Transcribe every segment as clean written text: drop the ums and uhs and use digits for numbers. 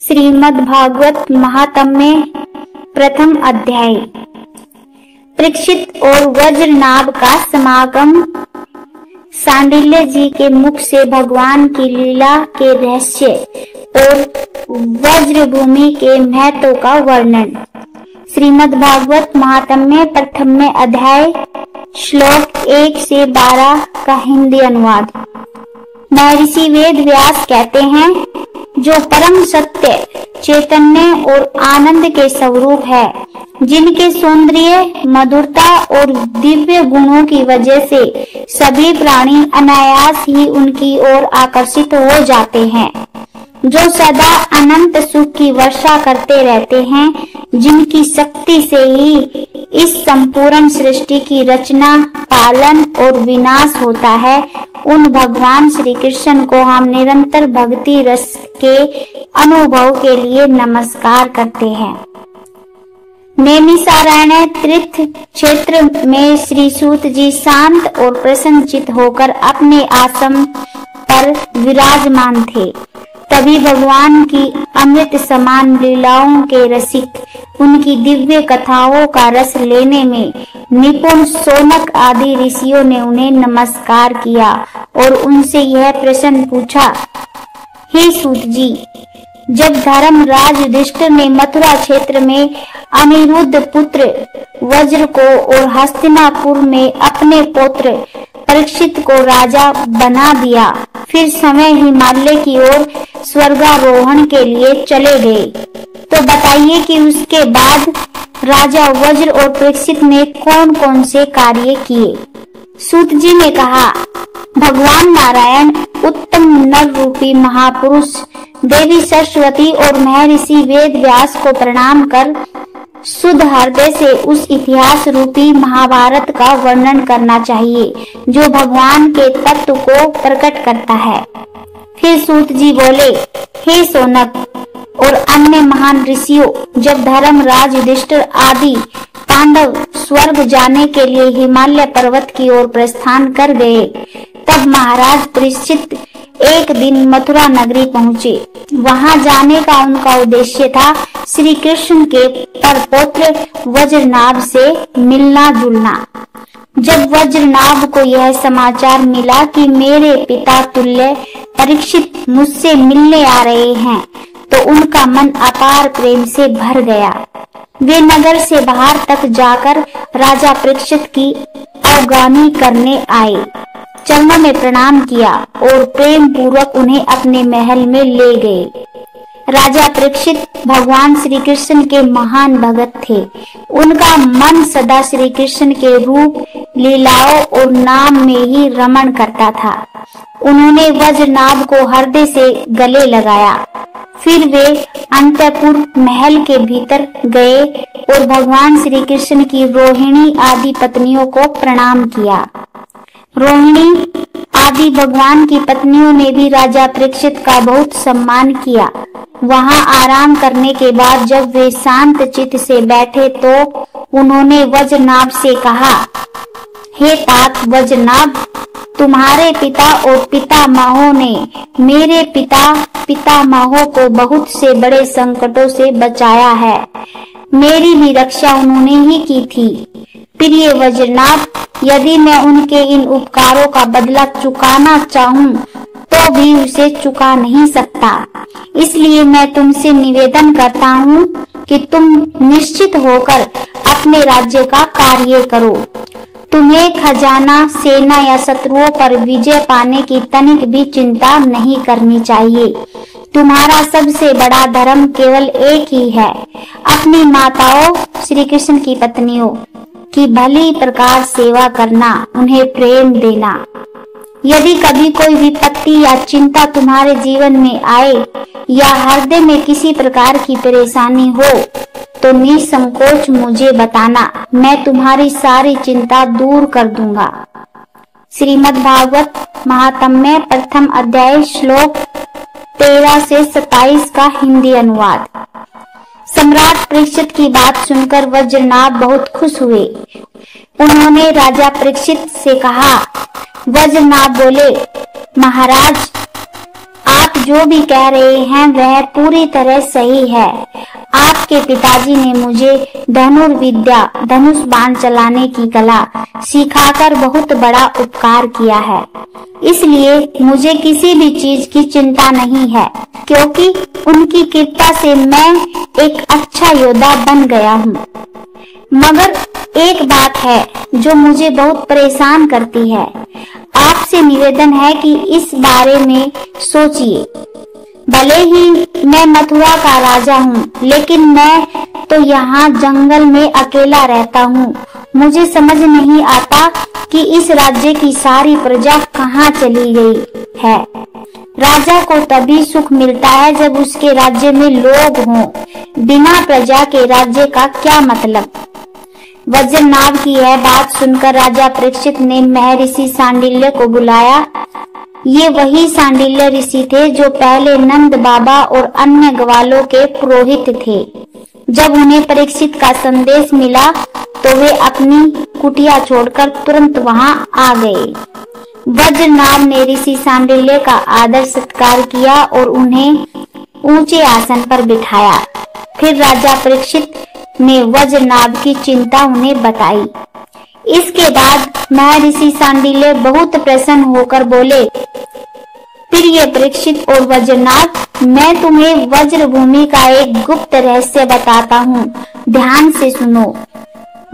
श्रीमद् भागवत महात्म्य प्रथम अध्याय। परीक्षित और वज्रनाभ का समागम। सांडिल्य जी के मुख से भगवान की लीला के रहस्य और वज्रभूमि के महत्व का वर्णन। श्रीमद् भागवत महात्म्य प्रथम अध्याय श्लोक 1 से 12 का हिंदी अनुवाद। महर्षि वेद व्यास कहते हैं, जो परम सत्य, चैतन्य और आनंद के स्वरूप है, जिनके सौंदर्य, मधुरता और दिव्य गुणों की वजह से सभी प्राणी अनायास ही उनकी ओर आकर्षित हो जाते हैं, जो सदा अनंत सुख की वर्षा करते रहते हैं, जिनकी शक्ति से ही इस संपूर्ण सृष्टि की रचना, पालन और विनाश होता है, उन भगवान श्री कृष्ण को हम निरंतर भक्ति रस के अनुभव के लिए नमस्कार करते हैं। नैमिषारण्य तीर्थ क्षेत्र में श्री सूत जी शांत और प्रसन्नचित्त होकर अपने आश्रम पर विराजमान थे। तभी भगवान की अमृत समान लीलाओं के रसिक उनकी दिव्य कथाओं का रस लेने में निपुण शौनक आदि ऋषियों ने उन्हें नमस्कार किया और उनसे यह प्रश्न पूछा, हे सूत जी, जब धर्मराज युधिष्ठिर ने मथुरा क्षेत्र में अनिरुद्ध पुत्र वज्र को और हस्तिनापुर में अपने पुत्र परीक्षित को राजा बना दिया, फिर समय हिमालय की ओर स्वर्गारोहण के लिए चले गए, तो बताइए कि उसके बाद राजा वज्र और परीक्षित ने कौन कौन से कार्य किए। सूत जी ने कहा, भगवान नारायण उत्तम नर रूपी महापुरुष देवी सरस्वती और महर्षि वेद व्यास को प्रणाम कर शुद्ध हृदय से उस इतिहास रूपी महाभारत का वर्णन करना चाहिए, जो भगवान के तत्व को प्रकट करता है। फिर सूत जी बोले, हे शौनक और अन्य महान ऋषियों, जब धर्मराज युधिष्ठिर आदि पांडव स्वर्ग जाने के लिए हिमालय पर्वत की ओर प्रस्थान कर गए, तब महाराज परीक्षित एक दिन मथुरा नगरी पहुँचे। वहां जाने का उनका उद्देश्य था श्री कृष्ण के परपौत्र वज्रनाभ से मिलना जुलना। जब वज्रनाभ को यह समाचार मिला कि मेरे पिता तुल्य परीक्षित मुझसे मिलने आ रहे हैं, तो उनका मन अपार प्रेम से भर गया। वे नगर से बाहर तक जाकर राजा परीक्षित की अवगानी करने आए, चरणों में प्रणाम किया और प्रेम पूर्वक उन्हें अपने महल में ले गए। राजा परीक्षित भगवान श्री कृष्ण के महान भगत थे। उनका मन सदा श्री कृष्ण के रूप, लीलाओं और नाम में ही रमण करता था। उन्होंने वज्रनाभ को हृदय से गले लगाया। फिर वे अंतःपुर महल के भीतर गए और भगवान श्री कृष्ण की रोहिणी आदि पत्नियों को प्रणाम किया। रोहिणी आदि भगवान की पत्नियों ने भी राजा परीक्षित का बहुत सम्मान किया। वहां आराम करने के बाद जब वे शांत चित्त से बैठे, तो उन्होंने वज्रनाभ से कहा, हे तात वज्रनाभ, तुम्हारे पिता और पितामहों ने मेरे पितामहों को बहुत से बड़े संकटों से बचाया है। मेरी भी रक्षा उन्होंने ही की थी। प्रिय वज्रनाभ, यदि मैं उनके इन उपकारों का बदला चुकाना चाहूँ, तो भी उसे चुका नहीं सकता। इसलिए मैं तुमसे निवेदन करता हूँ कि तुम निश्चित होकर अपने राज्य का कार्य करो। तुम्हें खजाना, सेना या शत्रुओं पर विजय पाने की तनिक भी चिंता नहीं करनी चाहिए। तुम्हारा सबसे बड़ा धर्म केवल एक ही है, अपनी माताओं श्री कृष्ण की पत्नियों की भली प्रकार सेवा करना, उन्हें प्रेम देना। यदि कभी कोई विपत्ति या चिंता तुम्हारे जीवन में आए या हृदय में किसी प्रकार की परेशानी हो, तो निसंकोच मुझे बताना, मैं तुम्हारी सारी चिंता दूर कर दूंगा। श्रीमद् भागवत महात्म्य प्रथम अध्याय श्लोक 13 से 27 का हिंदी अनुवाद। सम्राट परीक्षित की बात सुनकर वज्रनाभ बहुत खुश हुए। उन्होंने राजा परीक्षित से कहा, वज्रनाभ बोले, महाराज, आप जो भी कह रहे हैं वह पूरी तरह सही है। आपके पिताजी ने मुझे धनुर्विद्या, धनुष बाण चलाने की कला सिखाकर बहुत बड़ा उपकार किया है। इसलिए मुझे किसी भी चीज की चिंता नहीं है, क्योंकि उनकी कृपा से मैं एक अच्छा योद्धा बन गया हूँ। मगर एक बात है जो मुझे बहुत परेशान करती है। आपसे निवेदन है कि इस बारे में सोचिए। भले ही मैं मथुरा का राजा हूँ, लेकिन मैं तो यहाँ जंगल में अकेला रहता हूँ। मुझे समझ नहीं आता कि इस राज्य की सारी प्रजा कहाँ चली गई है। राजा को तभी सुख मिलता है जब उसके राज्य में लोग हों। बिना प्रजा के राज्य का क्या मतलब। वज्रनाभ की यह बात सुनकर राजा परीक्षित ने महर्षि सांडिल्य को बुलाया। ये वही सांडिल्य ऋषि थे जो पहले नंद बाबा और अन्य ग्वालों के पुरोहित थे। जब उन्हें परीक्षित का संदेश मिला तो वे अपनी कुटिया छोड़कर तुरंत वहां आ गए। वज्रनाभ ने ऋषि सांडिल्य का आदर सत्कार किया और उन्हें ऊंचे आसन पर बिठाया। फिर राजा परीक्षित ने वज्रनाभ की चिंता उन्हें बताई। इसके बाद महर्षि सांडिल्य बहुत प्रसन्न होकर बोले, प्रिय परीक्षित और वज्रनाभ, मैं तुम्हें वज्र भूमि का एक गुप्त रहस्य बताता हूँ। ध्यान से सुनो।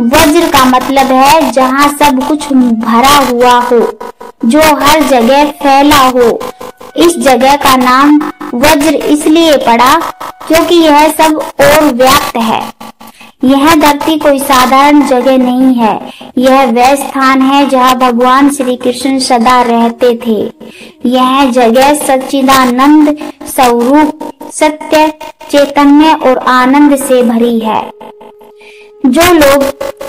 वज्र का मतलब है जहाँ सब कुछ भरा हुआ हो, जो हर जगह फैला हो। इस जगह का नाम वज्र इसलिए पड़ा क्योंकि यह सब और व्याप्त है। यह धरती कोई साधारण जगह नहीं है। यह वह स्थान है जहाँ भगवान श्री कृष्ण सदा रहते थे। यह जगह सच्चिदानंद स्वरूप, सत्य, चैतन्य और आनंद से भरी है। जो लोग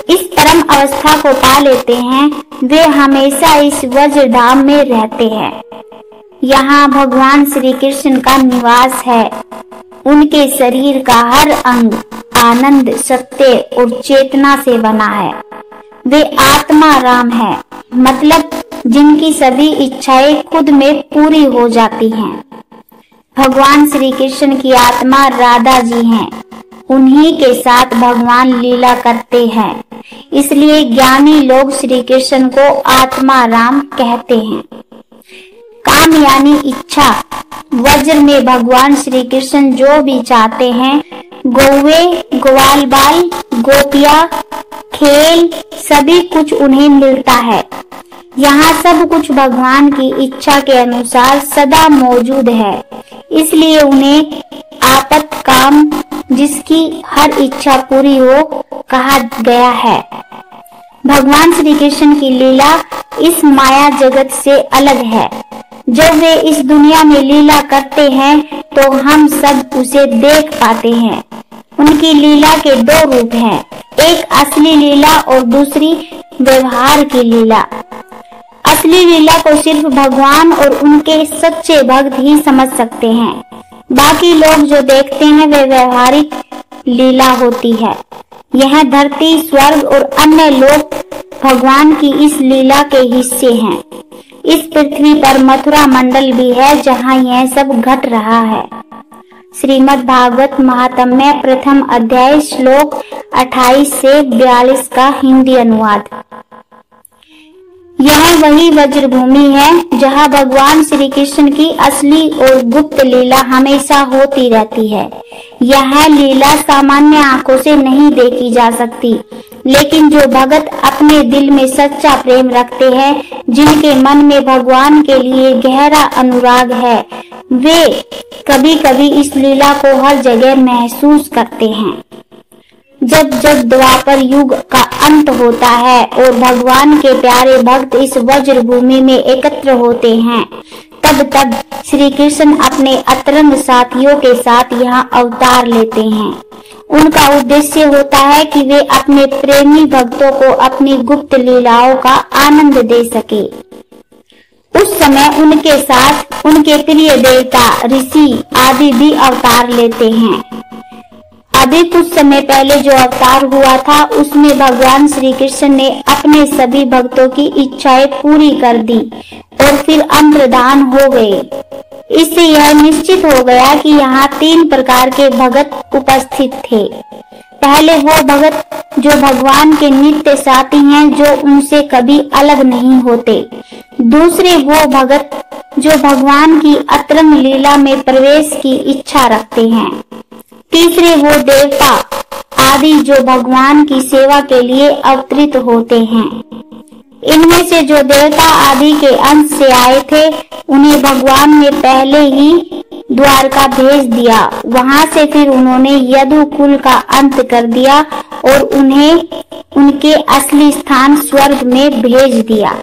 इस परम अवस्था को पा लेते हैं वे हमेशा इस वज्र धाम में रहते हैं। यहाँ भगवान श्री कृष्ण का निवास है। उनके शरीर का हर अंग आनंद, सत्य और चेतना से बना है। वे आत्मा राम है, मतलब जिनकी सभी इच्छाएं खुद में पूरी हो जाती हैं। भगवान श्री कृष्ण की आत्मा राधा जी हैं। उन्हीं के साथ भगवान लीला करते हैं। इसलिए ज्ञानी लोग श्री कृष्ण को आत्मा राम कहते हैं। काम यानी इच्छा। वज्र में भगवान श्री कृष्ण जो भी चाहते हैं, गौवे, ग्वाल बाल, गोपिया, खेल, सभी कुछ उन्हें मिलता है। यहाँ सब कुछ भगवान की इच्छा के अनुसार सदा मौजूद है। इसलिए उन्हें आपत काम, जिसकी हर इच्छा पूरी हो, कहा गया है। भगवान श्री कृष्ण की लीला इस माया जगत से अलग है। जब वे इस दुनिया में लीला करते हैं तो हम सब उसे देख पाते हैं। उनकी लीला के दो रूप हैं, एक असली लीला और दूसरी व्यवहार की लीला। असली लीला को सिर्फ भगवान और उनके सच्चे भक्त ही समझ सकते हैं। बाकी लोग जो देखते हैं वे व्यवहारिक लीला होती है। यह धरती, स्वर्ग और अन्य लोग भगवान की इस लीला के हिस्से हैं। इस पृथ्वी पर मथुरा मंडल भी है जहाँ यह सब घट रहा है। श्रीमद् भागवत महात्म्य प्रथम अध्याय श्लोक 28 से 42 का हिंदी अनुवाद। यह वही वज्र भूमि है जहाँ भगवान श्री कृष्ण की असली और गुप्त लीला हमेशा होती रहती है। यह लीला सामान्य आंखों से नहीं देखी जा सकती, लेकिन जो भगत अपने दिल में सच्चा प्रेम रखते हैं, जिनके मन में भगवान के लिए गहरा अनुराग है, वे कभी कभी इस लीला को हर जगह महसूस करते हैं। जब जब द्वापर युग का अंत होता है और भगवान के प्यारे भक्त इस वज्र भूमि में एकत्र होते हैं, तब तब श्री कृष्ण अपने अतरंग साथियों के साथ यहाँ अवतार लेते हैं। उनका उद्देश्य होता है कि वे अपने प्रेमी भक्तों को अपनी गुप्त लीलाओं का आनंद दे सके। उस समय उनके साथ उनके प्रिय देवता, ऋषि आदि भी अवतार लेते हैं। अभी कुछ समय पहले जो अवतार हुआ था उसमें भगवान श्री कृष्ण ने अपने सभी भक्तों की इच्छाएं पूरी कर दी और फिर अंतर्धान हो गए। इससे यह निश्चित हो गया कि यहाँ 3 प्रकार के भगत उपस्थित थे। पहले वो भगत जो भगवान के नित्य साथी हैं, जो उनसे कभी अलग नहीं होते। दूसरे वो भगत जो भगवान की अतरंग लीला में प्रवेश की इच्छा रखते हैं। तीसरे वो देवता आदि जो भगवान की सेवा के लिए अवतरित होते हैं। इनमें से जो देवता आदि के अंश से आए थे, उन्हें भगवान ने पहले ही द्वारका भेज दिया। वहां से फिर उन्होंने यदुकुल का अंत कर दिया और उन्हें उनके असली स्थान स्वर्ग में भेज दिया।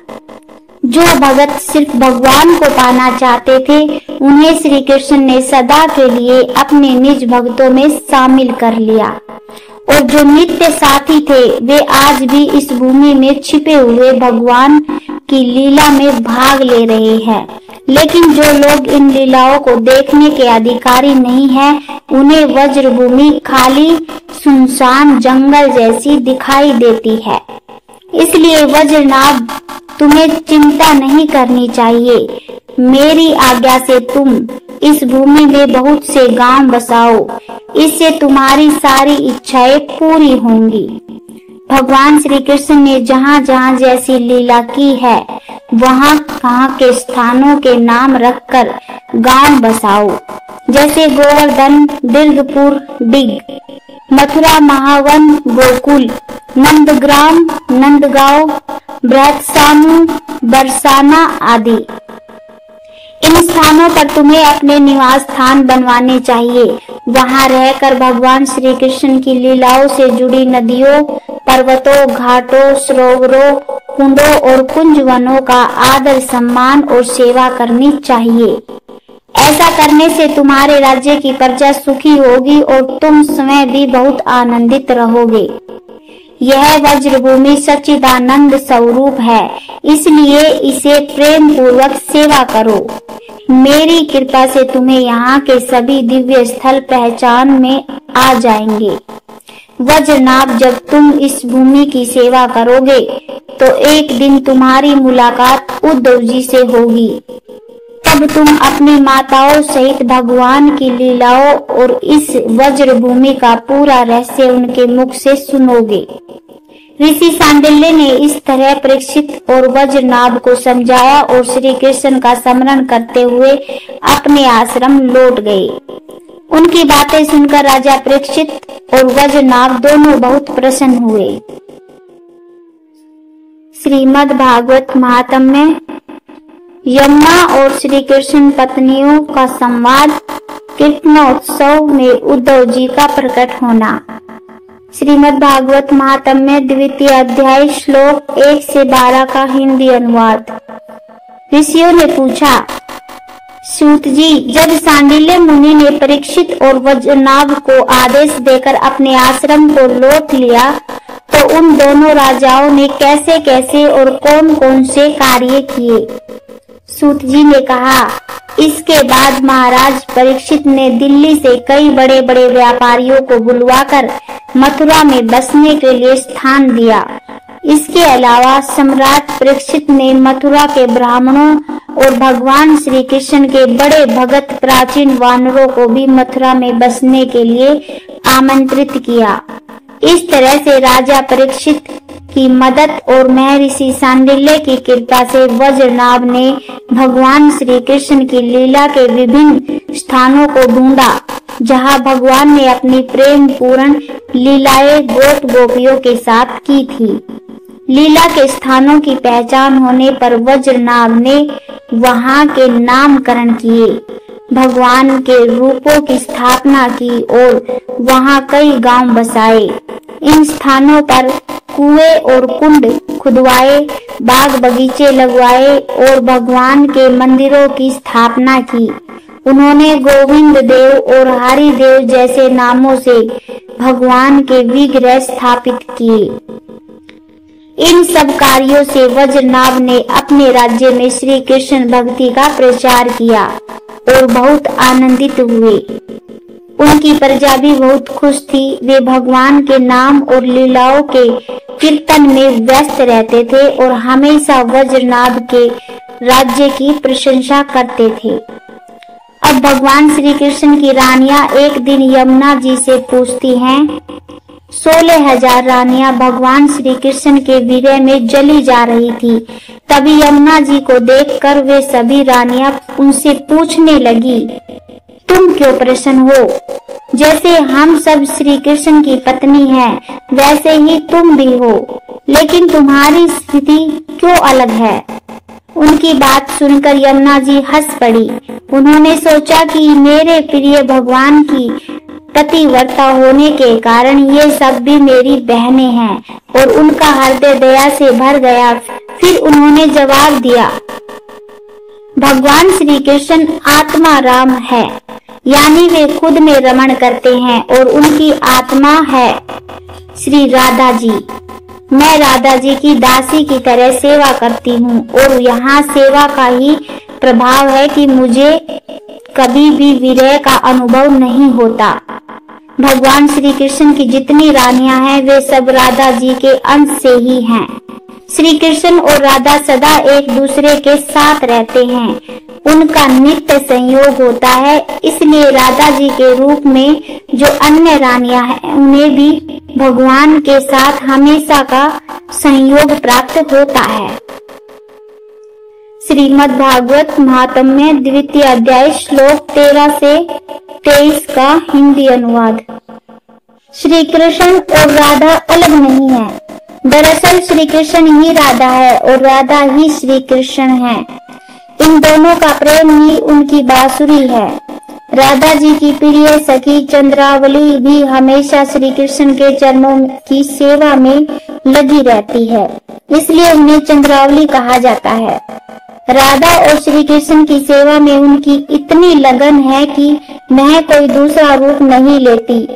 जो भगत सिर्फ भगवान को पाना चाहते थे, उन्हें श्री कृष्ण ने सदा के लिए अपने निज भक्तों में शामिल कर लिया। और जो नित्य साथी थे, वे आज भी इस भूमि में छिपे हुए भगवान की लीला में भाग ले रहे हैं। लेकिन जो लोग इन लीलाओं को देखने के अधिकारी नहीं हैं, उन्हें वज्र भूमि खाली सुनसान जंगल जैसी दिखाई देती है। इसलिए वज्रनाभ, तुम्हें चिंता नहीं करनी चाहिए। मेरी आज्ञा से तुम इस भूमि में बहुत से गांव बसाओ। इससे तुम्हारी सारी इच्छाएं पूरी होंगी। भगवान श्री कृष्ण ने जहाँ जहाँ जैसी लीला की है, वहाँ कहाँ के स्थानों के नाम रखकर गांव बसाओ। जैसे गोवर्धन, दीर्घपुर, डिग, मथुरा, महावन, गोकुल, नंदग्राम, नंदगांव, बृहत्सानु, बरसाना आदि। इन स्थानों पर तुम्हें अपने निवास स्थान बनवाने चाहिए। वहां रहकर भगवान श्री कृष्ण की लीलाओं से जुड़ी नदियों, पर्वतों, घाटों, सरोवरों, कुंडों और कुंजवनों का आदर सम्मान और सेवा करनी चाहिए। ऐसा करने से तुम्हारे राज्य की प्रजा सुखी होगी और तुम स्वयं भी बहुत आनंदित रहोगे। यह वज्रभूमि सच्चिदानंद स्वरूप है, इसलिए इसे प्रेम पूर्वक सेवा करो। मेरी कृपा से तुम्हें यहाँ के सभी दिव्य स्थल पहचान में आ जाएंगे। वज्रनाभ, जब तुम इस भूमि की सेवा करोगे तो एक दिन तुम्हारी मुलाकात उद्धव जी से होगी। तब तुम अपनी माताओं सहित भगवान की लीलाओं और इस वज्र भूमि का पूरा रहस्य उनके मुख से सुनोगे। ऋषि सांडिल्य ने इस तरह परीक्षित और वज्रनाभ को समझाया और श्री कृष्ण का स्मरण करते हुए अपने आश्रम लौट गए। उनकी बातें सुनकर राजा परीक्षित और वज्रनाभ दोनों बहुत प्रसन्न हुए। श्रीमद् भागवत महात्म्य यमुना और श्री कृष्ण पत्नियों का संवाद, कीर्तनोत्सव में उद्धव जी का प्रकट होना। श्रीमद् भागवत महात्म्य द्वितीय अध्याय श्लोक 1 से 12 का हिंदी अनुवाद। ऋषियों ने पूछा, सूत जी, जब सांडिल्य मुनि ने परीक्षित और वज्रनाभ को आदेश देकर अपने आश्रम को लौट लिया, तो उन दोनों राजाओं ने कैसे कैसे और कौन कौन से कार्य किए? सूत जी ने कहा, इसके बाद महाराज परीक्षित ने दिल्ली से कई बड़े बड़े व्यापारियों को बुलवाकर मथुरा में बसने के लिए स्थान दिया। इसके अलावा सम्राट परीक्षित ने मथुरा के ब्राह्मणों और भगवान श्री कृष्ण के बड़े भगत प्राचीन वानरों को भी मथुरा में बसने के लिए आमंत्रित किया। इस तरह से राजा परीक्षित की मदद और महर्षि सांडिल्य की कृपा से वज्रनाभ ने भगवान श्री कृष्ण की लीला के विभिन्न स्थानों को ढूंढा, जहां भगवान ने अपनी प्रेम पूर्ण लीलाएं गोप गोपियों के साथ की थी। लीला के स्थानों की पहचान होने पर वज्रनाभ ने वहां के नामकरण किए, भगवान के रूपों की स्थापना की और वहां कई गांव बसाए। इन स्थानों पर कुएं और कुंड खुदवाए, बाग बगीचे लगवाए और भगवान के मंदिरों की स्थापना की। उन्होंने गोविंद देव और हरि देव जैसे नामों से भगवान के विग्रह स्थापित किए। इन सब कार्यों से वज्रनाभ ने अपने राज्य में श्री कृष्ण भक्ति का प्रचार किया और बहुत आनंदित हुए। उनकी प्रजा भी बहुत खुश थी। वे भगवान के नाम और लीलाओं के कीर्तन में व्यस्त रहते थे और हमेशा वज्रनाभ के राज्य की प्रशंसा करते थे। तब भगवान श्री कृष्ण की रानियां एक दिन यमुना जी से पूछती हैं, 16,000 रानियां भगवान श्री कृष्ण के विरह में जली जा रही थी। तभी यमुना जी को देखकर वे सभी रानियां उनसे पूछने लगी, तुम क्यों प्रसन्न हो? जैसे हम सब श्री कृष्ण की पत्नी हैं, वैसे ही तुम भी हो, लेकिन तुम्हारी स्थिति क्यों अलग है? उनकी बात सुनकर यमुना जी हंस पड़ी। उन्होंने सोचा कि मेरे प्रिय भगवान की पतिव्रता होने के कारण ये सब भी मेरी बहनें हैं, और उनका हृदय दया से भर गया। फिर उन्होंने जवाब दिया, भगवान श्री कृष्ण आत्मा राम है, यानी वे खुद में रमण करते हैं, और उनकी आत्मा है श्री राधा जी। मैं राधा जी की दासी की तरह सेवा करती हूँ, और यहाँ सेवा का ही प्रभाव है कि मुझे कभी भी विरह का अनुभव नहीं होता। भगवान श्री कृष्ण की जितनी रानियां हैं, वे सब राधा जी के अंश से ही हैं। श्री कृष्ण और राधा सदा एक दूसरे के साथ रहते हैं, उनका नित्य संयोग होता है। इसलिए राधा जी के रूप में जो अन्य रानियां हैं, उन्हें भी भगवान के साथ हमेशा का संयोग प्राप्त होता है। श्रीमद् भागवत महात्म्य द्वितीय अध्याय श्लोक 13 से 23 का हिंदी अनुवाद। श्री कृष्ण और राधा अलग नहीं है। दरअसल श्री कृष्ण ही राधा है और राधा ही श्री कृष्ण है। इन दोनों का प्रेम ही उनकी बांसुरी है। राधा जी की प्रिय सखी चंद्रावली भी हमेशा श्री कृष्ण के चरणों की सेवा में लगी रहती है, इसलिए उन्हें चंद्रावली कहा जाता है। राधा और श्री कृष्ण की सेवा में उनकी इतनी लगन है कि वह कोई दूसरा रूप नहीं लेती।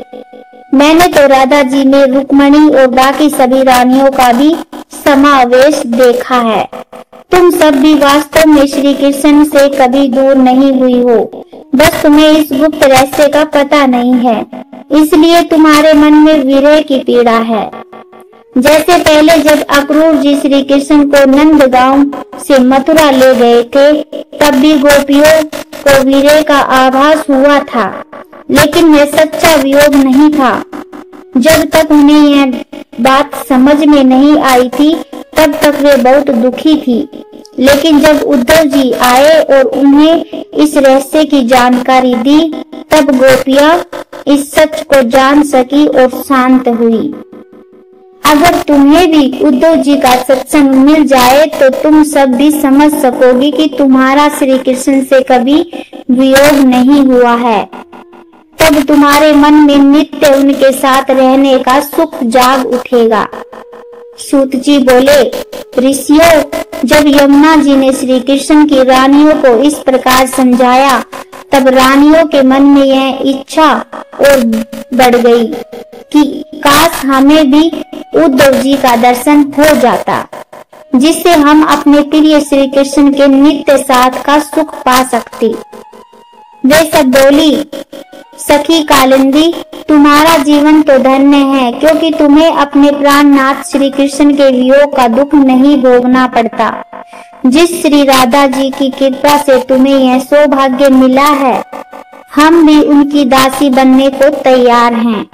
मैंने तो राधा जी में रुक्मणी और बाकी सभी रानियों का भी समावेश देखा है। तुम सब भी वास्तव में श्री कृष्ण से कभी दूर नहीं हुई हो, बस तुम्हें इस गुप्त रहस्य का पता नहीं है, इसलिए तुम्हारे मन में विरह की पीड़ा है। जैसे पहले जब अक्रूर जी श्री कृष्ण को नंदगांव से मथुरा ले गए थे, तब भी गोपियों को विरह का आभास हुआ था, लेकिन यह सच्चा वियोग नहीं था। जब तक उन्हें यह बात समझ में नहीं आई थी, तब तक वे बहुत दुखी थी। लेकिन जब उद्धव जी आए और उन्हें इस रहस्य की जानकारी दी, तब गोपियां इस सच को जान सकी और शांत हुई। अगर तुम्हें भी उद्धव जी का सत्संग मिल जाए तो तुम सब भी समझ सकोगी कि तुम्हारा श्री कृष्ण से कभी वियोग नहीं हुआ है। तब तुम्हारे मन में नित्य उनके साथ रहने का सुख जाग उठेगा। सूत जी बोले, ऋषियों, जब यमुना जी ने श्री कृष्ण की रानियों को इस प्रकार समझाया, तब रानियों के मन में यह इच्छा और बढ़ गई कि काश हमें भी उद्धव जी का दर्शन हो जाता, जिससे हम अपने प्रिय श्री कृष्ण के नित्य साथ का सुख पा सकते। वे सब बोली, सखी कालिंदी, तुम्हारा जीवन तो धन्य है, क्योंकि तुम्हें अपने प्राणनाथ श्री कृष्ण के वियोग का दुख नहीं भोगना पड़ता। जिस श्री राधा जी की कृपा से तुम्हें यह सौभाग्य मिला है, हम भी उनकी दासी बनने को तैयार हैं।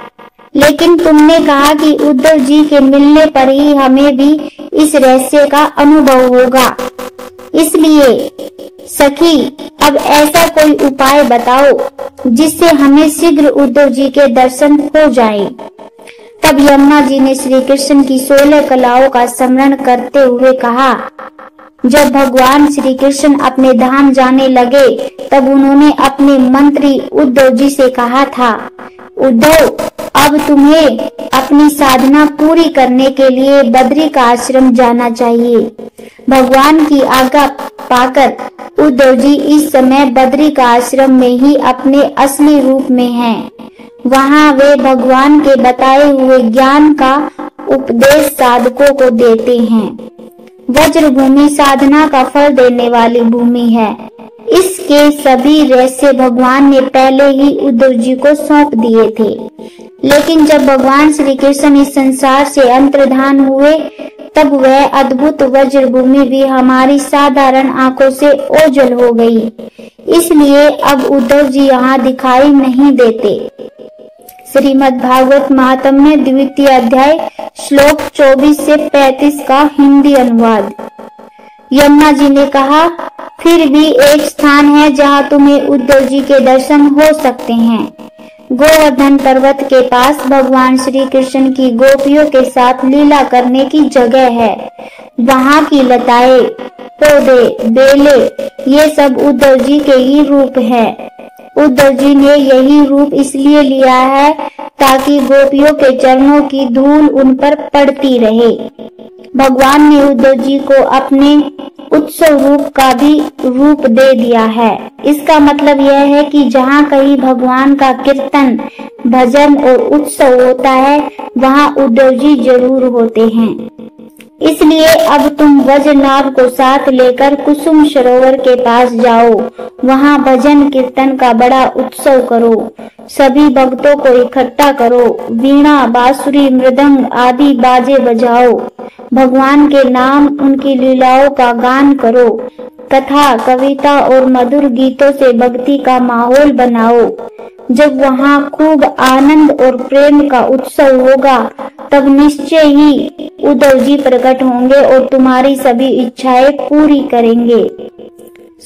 लेकिन तुमने कहा कि उद्धव जी के मिलने पर ही हमें भी इस रहस्य का अनुभव होगा, इसलिए सखी, अब ऐसा कोई उपाय बताओ जिससे हमें शीघ्र उद्धव जी के दर्शन हो जाए। तब यमुना जी ने श्री कृष्ण की 16 कलाओं का स्मरण करते हुए कहा, जब भगवान श्री कृष्ण अपने धाम जाने लगे, तब उन्होंने अपने मंत्री उद्धव जी से कहा था, उद्धव, अब तुम्हें अपनी साधना पूरी करने के लिए बद्री का आश्रम जाना चाहिए। भगवान की आज्ञा पाकर उद्धव जी इस समय बद्री का आश्रम में ही अपने असली रूप में हैं। वहाँ वे भगवान के बताए हुए ज्ञान का उपदेश साधकों को देते हैं। वज्र भूमि साधना का फल देने वाली भूमि है। इसके सभी रहस्य भगवान ने पहले ही उद्धव जी को सौंप दिए थे। लेकिन जब भगवान श्री कृष्ण इस संसार से अंतर्धान हुए, तब वह अद्भुत वज्र भूमि भी हमारी साधारण आंखों से ओझल हो गई। इसलिए अब उद्धव जी यहाँ दिखाई नहीं देते। श्रीमद् भागवत महात्म्य द्वितीय अध्याय श्लोक 24 से 35 का हिंदी अनुवाद। यमुना जी ने कहा, फिर भी एक स्थान है जहाँ तुम्हें उद्धव जी के दर्शन हो सकते हैं। गोवर्धन पर्वत के पास भगवान श्री कृष्ण की गोपियों के साथ लीला करने की जगह है। वहाँ की लताएं, पौधे, बेले, ये सब उद्धव जी के ही रूप है। उद्धव जी ने यही रूप इसलिए लिया है ताकि गोपियों के चरणों की धूल उन पर पड़ती रहे। भगवान ने उद्धव जी को अपने उत्सव रूप का भी रूप दे दिया है। इसका मतलब यह है कि जहाँ कहीं भगवान का कीर्तन, भजन और उत्सव होता है, वहाँ उद्धव जी जरूर होते हैं। इसलिए अब तुम वज्रनाभ को साथ लेकर कुसुम सरोवर के पास जाओ। वहाँ भजन कीर्तन का बड़ा उत्सव करो। सभी भक्तों को इकट्ठा करो। वीणा, बांसुरी, मृदंग आदि बाजे बजाओ। भगवान के नाम, उनकी लीलाओं का गान करो। कथा, कविता और मधुर गीतों से भक्ति का माहौल बनाओ। जब वहाँ खूब आनंद और प्रेम का उत्सव होगा, तब निश्चय ही उद्धव जी प्रकट होंगे और तुम्हारी सभी इच्छाएं पूरी करेंगे।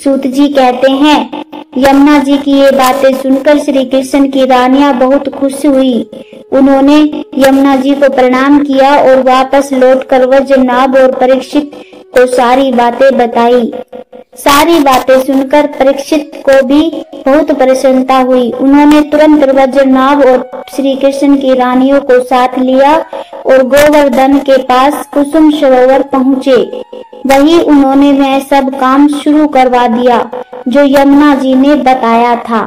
सूत जी कहते हैं, यमुना जी की ये बातें सुनकर श्री कृष्ण की रानियां बहुत खुश हुई। उन्होंने यमुना जी को प्रणाम किया और वापस लौटकर वज्रनाभ और परीक्षित को सारी बातें बताई। सारी बातें सुनकर परीक्षित को भी बहुत प्रसन्नता हुई। उन्होंने तुरंत वज्रनाभ और श्री कृष्ण की रानियों को साथ लिया और गोवर्धन के पास कुसुम सरोवर पहुँचे। वही उन्होंने वह सब काम शुरू करवा दिया जो यमुना जी ने बताया था।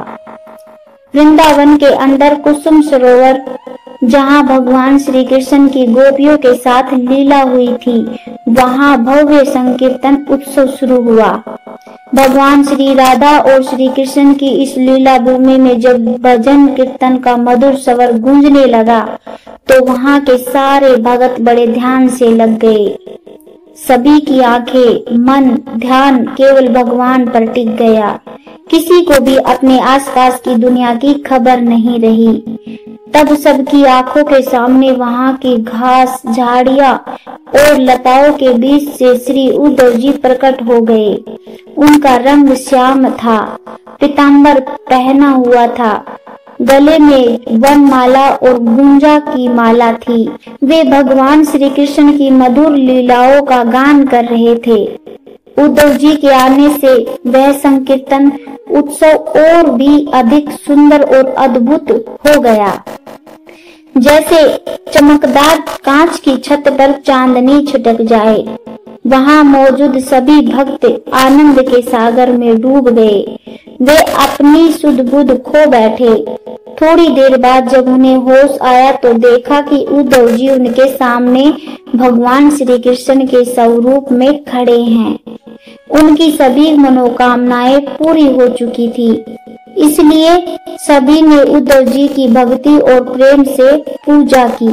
वृंदावन के अंदर कुसुम सरोवर, जहाँ भगवान श्री कृष्ण की गोपियों के साथ लीला हुई थी, वहाँ भव्य संकीर्तन उत्सव शुरू हुआ। भगवान श्री राधा और श्री कृष्ण की इस लीला भूमि में जब भजन कीर्तन का मधुर स्वर गूंजने लगा, तो वहाँ के सारे भगत बड़े ध्यान से लग गए। सभी की आंखें, मन, ध्यान केवल भगवान पर टिक गया। किसी को भी अपने आसपास की दुनिया की खबर नहीं रही। तब सबकी आंखों के सामने वहाँ की घास, झाड़ियाँ और लताओं के बीच से श्री उद्धव जी प्रकट हो गए। उनका रंग श्याम था, पीतांबर पहना हुआ था, गले में वनमाला और गुंजा की माला थी। वे भगवान श्री कृष्ण की मधुर लीलाओं का गान कर रहे थे। उद्धव जी के आने से वह संकीर्तन उत्सव और भी अधिक सुंदर और अद्भुत हो गया। जैसे चमकदार कांच की छत पर चांदनी छिटक जाए। वहाँ मौजूद सभी भक्त आनंद के सागर में डूब गए। वे अपनी सुध बुध खो बैठे। थोड़ी देर बाद जब उन्हें होश आया तो देखा कि उद्धव जी उनके सामने भगवान श्री कृष्ण के स्वरूप में खड़े हैं। उनकी सभी मनोकामनाएं पूरी हो चुकी थी। इसलिए सभी ने उद्धव जी की भक्ति और प्रेम से पूजा की।